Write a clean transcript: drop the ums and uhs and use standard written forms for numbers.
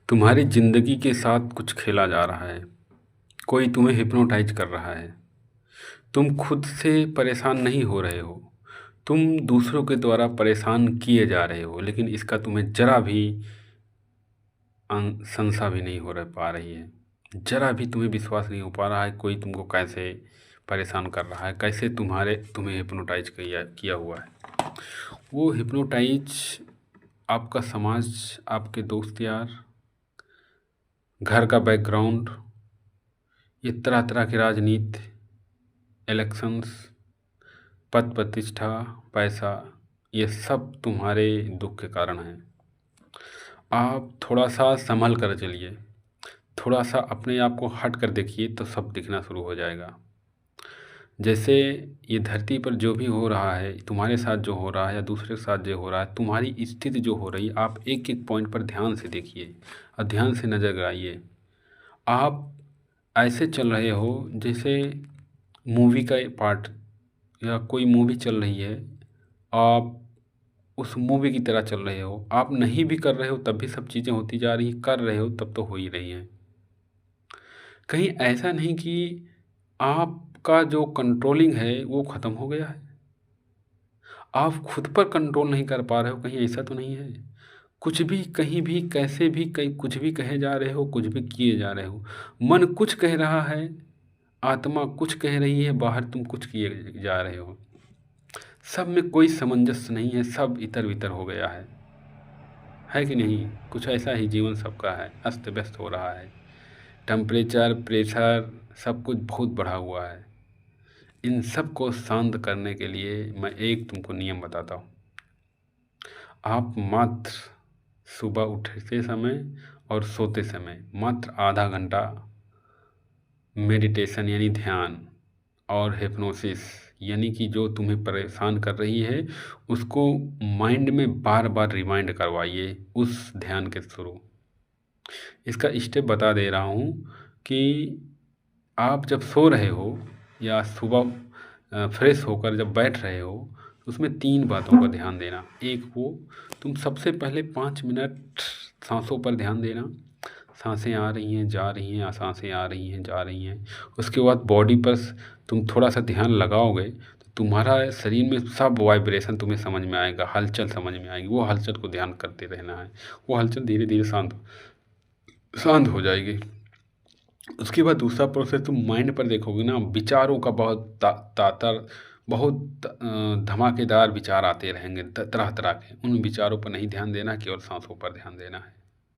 तुम्हारी ज़िंदगी के साथ कुछ खेला जा रहा है। कोई तुम्हें हिप्नोटाइज़ कर रहा है। तुम खुद से परेशान नहीं हो रहे हो। तुम दूसरों के द्वारा परेशान किए जा रहे हो, लेकिन इसका तुम्हें ज़रा भी शंका भी नहीं हो रह पा रही है। ज़रा भी तुम्हें विश्वास नहीं हो पा रहा है कोई तुमको कैसे परेशान कर रहा है, कैसे तुम्हें हिप्नोटाइज़ किया किया हुआ है। वो हिप्नोटाइज़ आपका समाज, आपके दोस्त यार, घर का बैकग्राउंड, ये तरह-तरह की राजनीति, इलेक्शंस, पद प्रतिष्ठा, पैसा, ये सब तुम्हारे दुःख के कारण हैं। आप थोड़ा-सा सँभल कर चलिए, थोड़ा-सा अपने आप को हट कर देखिए तो सब दिखना शुरू हो जाएगा। जैसे ये धरती पर जो भी हो रहा है, तुम्हारे साथ जो हो रहा है या दूसरे के साथ जो हो रहा है, तुम्हारी स्थिति जो हो रही है, आप एक-एक पॉइंट पर ध्यान से देखिए और ध्यान से नज़र गड़ाइए। आप ऐसे चल रहे हो जैसे मूवी का पार्ट या कोई मूवी चल रही है, आप उस मूवी की तरह चल रहे हो। आप नहीं भी कर रहे हो तब भी सब चीज़ें होती जा रही हैं, कर रहे हो तब तो हो ही रही हैं। कहीं ऐसा नहीं कि आपका जो कंट्रोलिंग है वो ख़त्म हो गया है? आप खुद पर कंट्रोल नहीं कर पा रहे हो, कहीं ऐसा तो नहीं है? कुछ भी, कहीं भी, कैसे भी, कहीं कुछ भी कहे जा रहे हो, कुछ भी किए जा रहे हो। मन कुछ कह रहा है, आत्मा कुछ कह रही है, बाहर तुम कुछ किए जा रहे हो। सब में कोई सामंजस्य नहीं है, सब इतर-बितर हो गया है कि नहीं? कुछ ऐसा ही जीवन सबका है, अस्त-व्यस्त हो रहा है। टेम्परेचर, प्रेशर सब कुछ बहुत बढ़ा हुआ है। इन सब को शांत करने के लिए मैं एक तुमको नियम बताता हूँ। आप मात्र सुबह उठते समय और सोते समय मात्र आधा घंटा मेडिटेशन यानी ध्यान और हिप्नोसिस यानी कि जो तुम्हें परेशान कर रही है उसको माइंड में बार-बार रिमाइंड करवाइए उस ध्यान के थ्रू। इसका स्टेप बता दे रहा हूँ कि आप जब सो रहे हो या सुबह फ्रेश होकर जब बैठ रहे हो, तो उसमें 3 बातों पर ध्यान देना। एक वो, तुम सबसे पहले 5 मिनट साँसों पर ध्यान देना। साँसें आ रही हैं, जा रही हैं, साँसें आ रही हैं, जा रही हैं। उसके बाद बॉडी पर तुम थोड़ा-सा ध्यान लगाओगे, तो तुम्हारा शरीर में सब वाइब्रेशन तुम्हें समझ में आएगा, हलचल समझ में आएगी। वो हलचल को ध्यान करते रहना है। वो हलचल धीरे-धीरे शांत हो जाएगी। उसके बाद दूसरा प्रोसेस तुम माइंड पर देखोगे ना, विचारों का बहुत धमाकेदार विचार आते रहेंगे तरह-तरह के। उन विचारों पर नहीं ध्यान देना, केवल साँसों पर ध्यान देना है।